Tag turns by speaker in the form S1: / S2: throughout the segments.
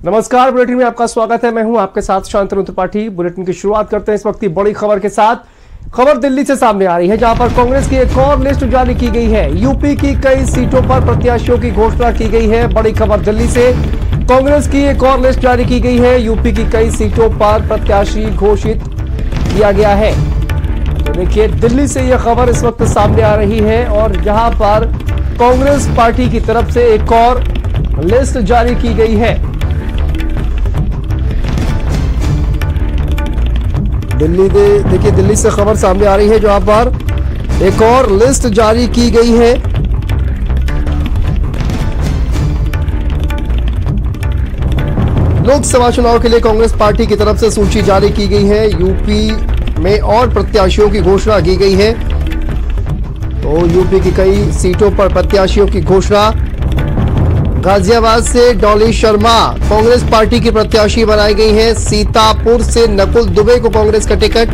S1: नमस्कार, बुलेटिन में आपका स्वागत है। मैं हूं आपके साथ शांतनु त्रिपाठी। बुलेटिन की शुरुआत करते हैं इस वक्त की बड़ी खबर के साथ। खबर दिल्ली से सामने आ रही है, जहां पर कांग्रेस की एक और लिस्ट जारी की गई है। यूपी की कई सीटों पर प्रत्याशियों की घोषणा की गई है। बड़ी खबर दिल्ली से, कांग्रेस की एक और लिस्ट जारी की गई है। यूपी की कई सीटों पर प्रत्याशी घोषित किया गया है। तो देखिए, दिल्ली से यह खबर इस वक्त सामने आ रही है और जहां पर कांग्रेस पार्टी की तरफ से एक और लिस्ट जारी की गई है। देखिए, दिल्ली से खबर सामने आ रही है, जहां पर एक और लिस्ट जारी की गई है। लोकसभा चुनाव के लिए कांग्रेस पार्टी की तरफ से सूची जारी की गई है। यूपी में और प्रत्याशियों की घोषणा की गई है। तो यूपी की कई सीटों पर प्रत्याशियों की घोषणा। गाजियाबाद से डॉली शर्मा कांग्रेस पार्टी की प्रत्याशी बनाई गई हैं। सीतापुर से नकुल दुबे को कांग्रेस का टिकट।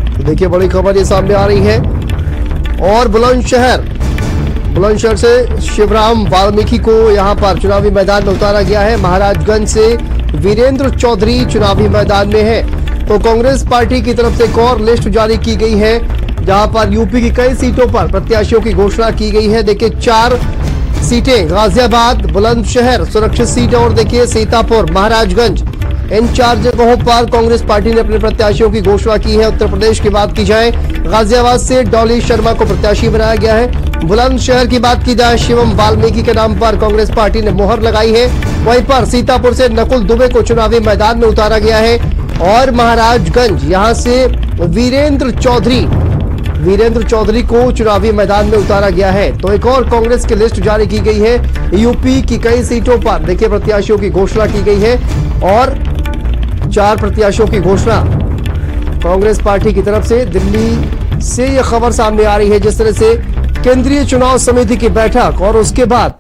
S1: तो देखिए, बड़ी खबर ये सामने आ रही है। और बुलंदशहर से शिवराम वाल्मीकि को यहां पर चुनावी मैदान में उतारा गया है। महाराजगंज से वीरेंद्र चौधरी चुनावी मैदान में है। तो कांग्रेस पार्टी की तरफ से एक और लिस्ट जारी की गई है, जहां पर यूपी की कई सीटों पर प्रत्याशियों की घोषणा की गई है। देखिए, 4 सीटें गाजियाबाद, बुलंदशहर सुरक्षित सीट और देखिए सीतापुर, महाराजगंज, इन 4 जगहों पर कांग्रेस पार्टी ने अपने प्रत्याशियों की घोषणा की है। उत्तर प्रदेश की बात की जाए, गाजियाबाद से डॉली शर्मा को प्रत्याशी बनाया गया है। बुलंदशहर की बात की जाए, शिवम वाल्मीकि के नाम पर कांग्रेस पार्टी ने मोहर लगाई है। वहीं पर सीतापुर से नकुल दुबे को चुनावी मैदान में उतारा गया है। और महाराजगंज, यहां से वीरेंद्र चौधरी को चुनावी मैदान में उतारा गया है। तो एक और कांग्रेस की लिस्ट जारी की गई है। यूपी की कई सीटों पर देखिए प्रत्याशियों की घोषणा की गई है और 4 प्रत्याशियों की घोषणा कांग्रेस पार्टी की तरफ से। दिल्ली से यह खबर सामने आ रही है, जिस तरह से केंद्रीय चुनाव समिति की बैठक और उसके बाद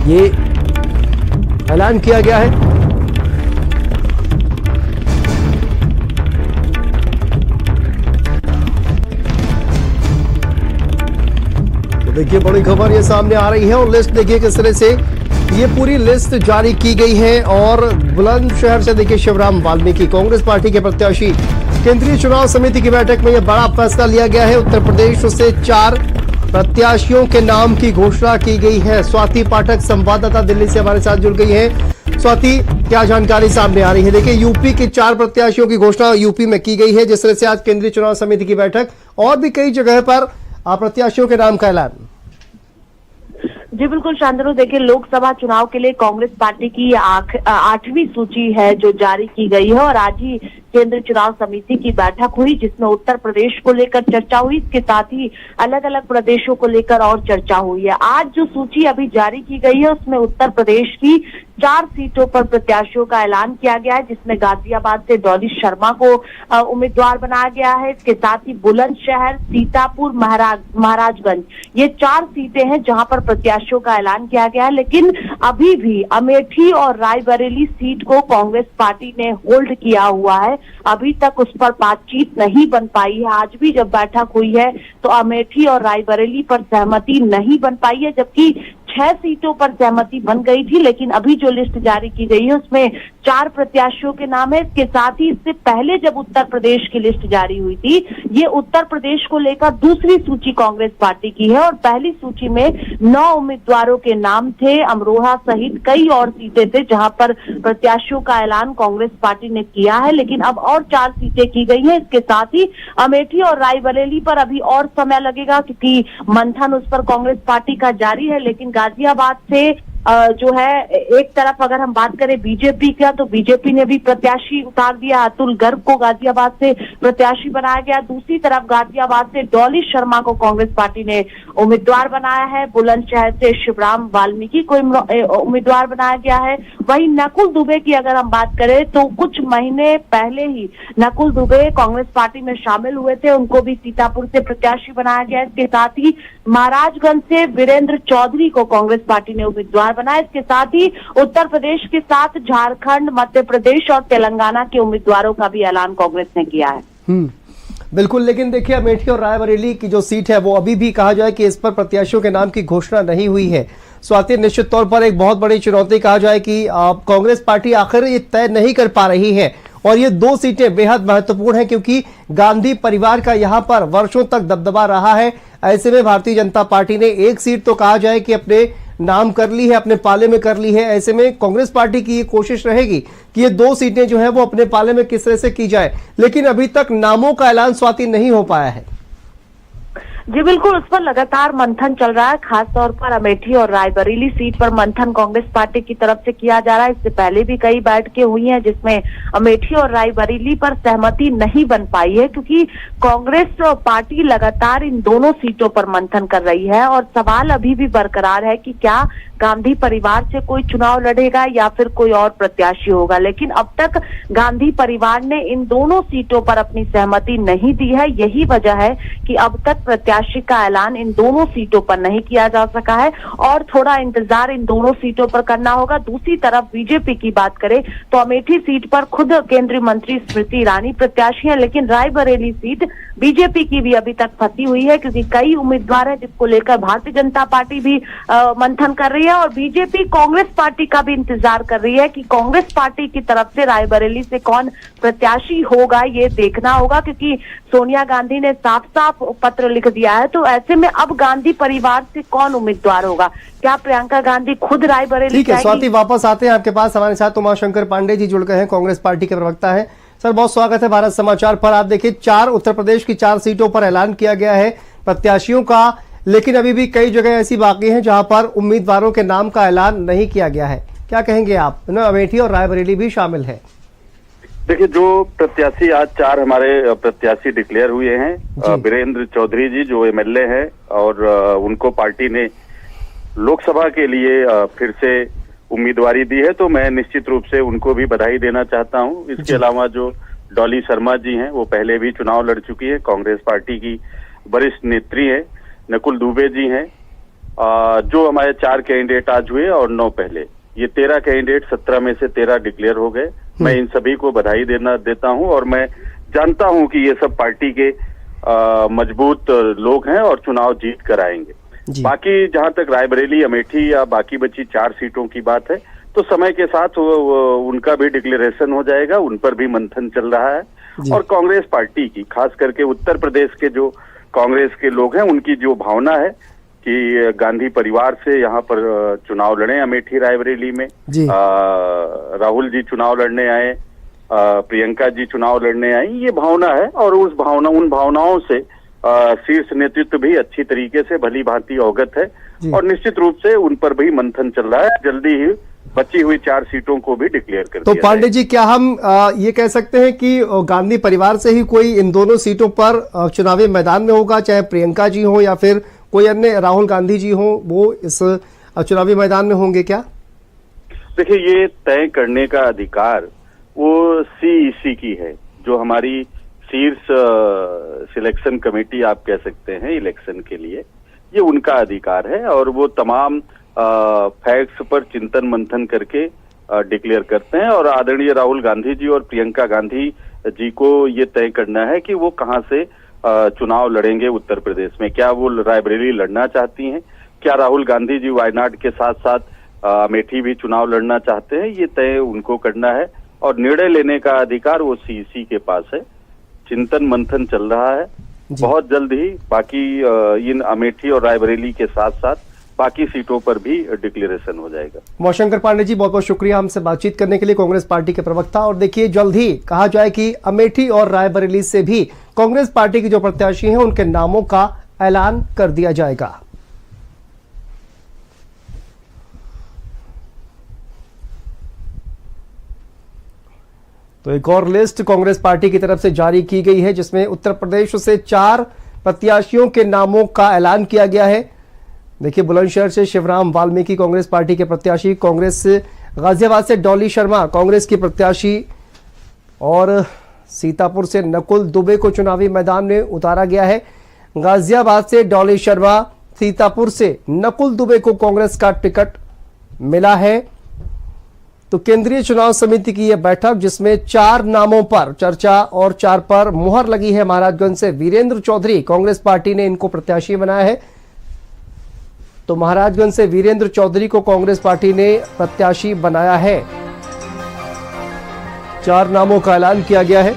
S1: ये ऐलान किया गया है। देखिए, बड़ी खबर ये सामने आ रही है और लिस्ट देखिए किस तरह से ये पूरी लिस्ट जारी की गई है। और बुलंदशहर से देखिए शिवराम वाल्मीकि कांग्रेस पार्टी के प्रत्याशी। केंद्रीय चुनाव समिति की बैठक में यह बड़ा फैसला लिया गया है। उत्तर प्रदेश से 4 प्रत्याशियों के नाम की घोषणा की गई है। स्वाति पाठक संवाददाता दिल्ली से हमारे साथ जुड़ गई है। स्वाति, क्या जानकारी सामने आ रही है? देखिए, यूपी के 4 प्रत्याशियों की घोषणा यूपी में की गई है, जिस तरह से आज केंद्रीय चुनाव समिति की बैठक और भी कई जगह पर प्रत्याशियों के नाम का ऐलान।
S2: जी बिल्कुल शांतनु, देखिए लोकसभा चुनाव के लिए कांग्रेस पार्टी की 8वीं सूची है जो जारी की गई है। और आज ही केंद्रीय चुनाव समिति की बैठक हुई, जिसमें उत्तर प्रदेश को लेकर चर्चा हुई। इसके साथ ही अलग अलग प्रदेशों को लेकर और चर्चा हुई है। आज जो सूची अभी जारी की गई है, उसमें उत्तर प्रदेश की 4 सीटों पर प्रत्याशियों का ऐलान किया गया है, जिसमें गाजियाबाद से डॉली शर्मा को उम्मीदवार बनाया गया है। इसके साथ ही बुलंदशहर, सीतापुर, महाराजगंज, ये 4 सीटें हैं जहां पर प्रत्याशियों का ऐलान किया गया है। लेकिन अभी भी अमेठी और रायबरेली सीट को कांग्रेस पार्टी ने होल्ड किया हुआ है। अभी तक उस पर बातचीत नहीं बन पाई है। आज भी जब बैठक हुई है तो अमेठी और रायबरेली पर सहमति नहीं बन पाई है, जबकि 6 सीटों पर सहमति बन गई थी। लेकिन अभी जो लिस्ट जारी की गई है उसमें 4 प्रत्याशियों के नाम है। इसके साथ ही इससे पहले जब उत्तर प्रदेश की लिस्ट जारी हुई थी, ये उत्तर प्रदेश को लेकर दूसरी सूची कांग्रेस पार्टी की है। और पहली सूची में 9 उम्मीदवारों के नाम थे। अमरोहा सहित कई और सीटें थे जहां पर प्रत्याशियों का ऐलान कांग्रेस पार्टी ने किया है। लेकिन अब और 4 सीटें की गई हैं। इसके साथ ही अमेठी और रायबरेली पर अभी और समय लगेगा, क्योंकि मंथन उस पर कांग्रेस पार्टी का जारी है। लेकिन गाजियाबाद से जो है, एक तरफ अगर हम बात करें बीजेपी का, तो बीजेपी ने भी प्रत्याशी उतार दिया। अतुल गर्ग को गाजियाबाद से प्रत्याशी बनाया गया। दूसरी तरफ गाजियाबाद से डॉली शर्मा को कांग्रेस पार्टी ने उम्मीदवार बनाया है। बुलंदशहर से शिवराम वाल्मीकि को उम्मीदवार बनाया गया है। वहीं नकुल दुबे की अगर हम बात करें तो कुछ महीने पहले ही नकुल दुबे कांग्रेस पार्टी में शामिल हुए थे, उनको भी सीतापुर से प्रत्याशी बनाया गया। इसके साथ ही महाराजगंज से वीरेंद्र चौधरी को कांग्रेस पार्टी ने उम्मीदवार बनाया। इसके साथ ही उत्तर प्रदेश के साथ झारखंड, मध्य प्रदेश और तेलंगाना के उम्मीदवारों का भी ऐलान कांग्रेस ने किया है।
S1: बिल्कुल, लेकिन देखिए अमेठी और रायबरेली की जो सीट है वो अभी भी कहा जाए कि इस पर प्रत्याशियों के नाम की घोषणा नहीं हुई है। स्वाति, निश्चित तौर पर एक बहुत बड़ी चुनौती कहा जाए कि कांग्रेस पार्टी आखिर ये तय नहीं कर पा रही है और ये 2 सीटें बेहद महत्वपूर्ण हैं क्योंकि गांधी परिवार का यहां पर वर्षों तक दबदबा रहा है। ऐसे में भारतीय जनता पार्टी ने 1 सीट तो कहा जाए कि अपने नाम कर ली है, अपने पाले में कर ली है। ऐसे में कांग्रेस पार्टी की ये कोशिश रहेगी कि ये 2 सीटें जो है वो अपने पाले में किस तरह से की जाए, लेकिन अभी तक नामों का ऐलान स्वाति नहीं हो पाया है।
S2: जी बिल्कुल, उस पर लगातार मंथन चल रहा है। खास तौर पर अमेठी और रायबरेली सीट पर मंथन कांग्रेस पार्टी की तरफ से किया जा रहा है। इससे पहले भी कई बैठकें हुई हैं जिसमें अमेठी और रायबरेली पर सहमति नहीं बन पाई है क्योंकि कांग्रेस पार्टी लगातार इन दोनों सीटों पर मंथन कर रही है और सवाल अभी भी बरकरार है कि क्या गांधी परिवार से कोई चुनाव लड़ेगा या फिर कोई और प्रत्याशी होगा। लेकिन अब तक गांधी परिवार ने इन दोनों सीटों पर अपनी सहमति नहीं दी है। यही वजह है कि अब तक प्रत्याशी का ऐलान इन दोनों सीटों पर नहीं किया जा सका है और थोड़ा इंतजार इन दोनों सीटों पर करना होगा। दूसरी तरफ बीजेपी की बात करें तो अमेठी सीट पर खुद केंद्रीय मंत्री स्मृति ईरानी प्रत्याशी है, लेकिन रायबरेली सीट बीजेपी की भी अभी तक फंसी हुई है क्योंकि कई उम्मीदवार है जिसको लेकर भारतीय जनता पार्टी भी मंथन कर रही है और बीजेपी कांग्रेस पार्टी का भी इंतजार कर रही है कि कांग्रेस पार्टी की तरफ से रायबरेली से कौन प्रत्याशी होगा। ये देखना होगा क्योंकि सोनिया गांधी ने साफ साफ पत्र लिख दिया है। तो ऐसे में अब गांधी परिवार से कौन उम्मीदवार होगा? क्या प्रियंका गांधी खुद रायबरेली?
S1: ठीक है स्वाति, वापस आते हैं आपके पास। हमारे साथ उमाशंकर पांडे जी जुड़ गए हैं, कांग्रेस पार्टी के प्रवक्ता हैं। सर बहुत स्वागत है भारत समाचार पर। आप देखिए 4 उत्तर प्रदेश की 4 सीटों पर ऐलान किया गया है प्रत्याशियों का, लेकिन अभी भी कई जगह ऐसी बाकी हैं जहां पर उम्मीदवारों के नाम का ऐलान नहीं किया गया है। क्या कहेंगे आप? अमेठी और रायबरेली भी शामिल है।
S3: देखिए, जो प्रत्याशी आज 4 हमारे प्रत्याशी डिक्लेयर हुए हैं, वीरेंद्र चौधरी जी जो एमएलए हैं और उनको पार्टी ने लोकसभा के लिए फिर से उम्मीदवारी दी है, तो मैं निश्चित रूप से उनको भी बधाई देना चाहता हूं। इसके अलावा जो डॉली शर्मा जी हैं वो पहले भी चुनाव लड़ चुकी है, कांग्रेस पार्टी की वरिष्ठ नेत्री है। नकुल दुबे जी हैं, जो हमारे 4 कैंडिडेट आज हुए और 9 पहले, ये 13 कैंडिडेट 17 में से 13 डिक्लेयर हो गए। मैं इन सभी को बधाई देता हूं और मैं जानता हूं कि ये सब पार्टी के मजबूत लोग हैं और चुनाव जीत कर आएंगे। बाकी जहां तक रायबरेली, अमेठी या बाकी बची 4 सीटों की बात है तो समय के साथ उनका भी डिक्लेरेशन हो जाएगा, उन पर भी मंथन चल रहा है। और कांग्रेस पार्टी की, खास करके उत्तर प्रदेश के जो कांग्रेस के लोग हैं, उनकी जो भावना है कि गांधी परिवार से यहाँ पर चुनाव लड़े। अमेठी रायबरेली में राहुल जी चुनाव लड़ने आए, प्रियंका जी चुनाव लड़ने आई, ये भावना है और उन भावनाओं से शीर्ष नेतृत्व भी अच्छी तरीके से भली भांति अवगत है और निश्चित रूप से उन पर भी मंथन चल रहा है। जल्दी ही बची हुई 4 सीटों को भी डिक्लेयर कर दिया।
S1: तो पांडे जी, क्या हम ये कह सकते हैं कि गांधी परिवार से ही कोई इन दोनों सीटों पर चुनावी मैदान में होगा, चाहे प्रियंका जी हो या फिर कोई अन्य राहुल गांधी जी हो, वो इस चुनावी मैदान में होंगे क्या?
S3: देखिए, ये तय करने का अधिकार वो सीईसी की है, जो हमारी शीर्ष सिलेक्शन कमेटी आप कह सकते हैं इलेक्शन के लिए, ये उनका अधिकार है और वो तमाम फैक्ट्स पर चिंतन मंथन करके डिक्लेयर करते हैं। और आदरणीय राहुल गांधी जी और प्रियंका गांधी जी को ये तय करना है कि वो कहां से चुनाव लड़ेंगे उत्तर प्रदेश में। क्या वो रायबरेली लड़ना चाहती हैं? क्या राहुल गांधी जी वायनाड के साथ साथ अमेठी भी चुनाव लड़ना चाहते हैं? ये तय उनको करना है और निर्णय लेने का अधिकार वो सीईसी के पास है। चिंतन मंथन चल रहा है, बहुत जल्द ही बाकी इन अमेठी और रायबरेली के साथ साथ बाकी सीटों पर भी डिक्लेरेशन हो जाएगा।
S1: उमाशंकर पांडे जी, बहुत बहुत शुक्रिया हमसे बातचीत करने के लिए, कांग्रेस पार्टी के प्रवक्ता। और देखिए, जल्द ही कहा जाए कि अमेठी और रायबरेली से भी कांग्रेस पार्टी के जो प्रत्याशी हैं उनके नामों का ऐलान कर दिया जाएगा। तो एक और लिस्ट कांग्रेस पार्टी की तरफ से जारी की गई है जिसमें उत्तर प्रदेश से 4 प्रत्याशियों के नामों का ऐलान किया गया है। देखिए, बुलंदशहर से शिवराम वाल्मीकि कांग्रेस पार्टी के प्रत्याशी, कांग्रेस से गाजियाबाद से डॉली शर्मा कांग्रेस की प्रत्याशी और सीतापुर से नकुल दुबे को चुनावी मैदान में उतारा गया है। गाजियाबाद से डॉली शर्मा, सीतापुर से नकुल दुबे को कांग्रेस का टिकट मिला है। तो केंद्रीय चुनाव समिति की यह बैठक जिसमें 4 नामों पर चर्चा और 4 पर मुहर लगी है। महाराजगंज से वीरेंद्र चौधरी, कांग्रेस पार्टी ने इनको प्रत्याशी बनाया है। तो महाराजगंज से वीरेंद्र चौधरी को कांग्रेस पार्टी ने प्रत्याशी बनाया है। 4 नामों का ऐलान किया गया है।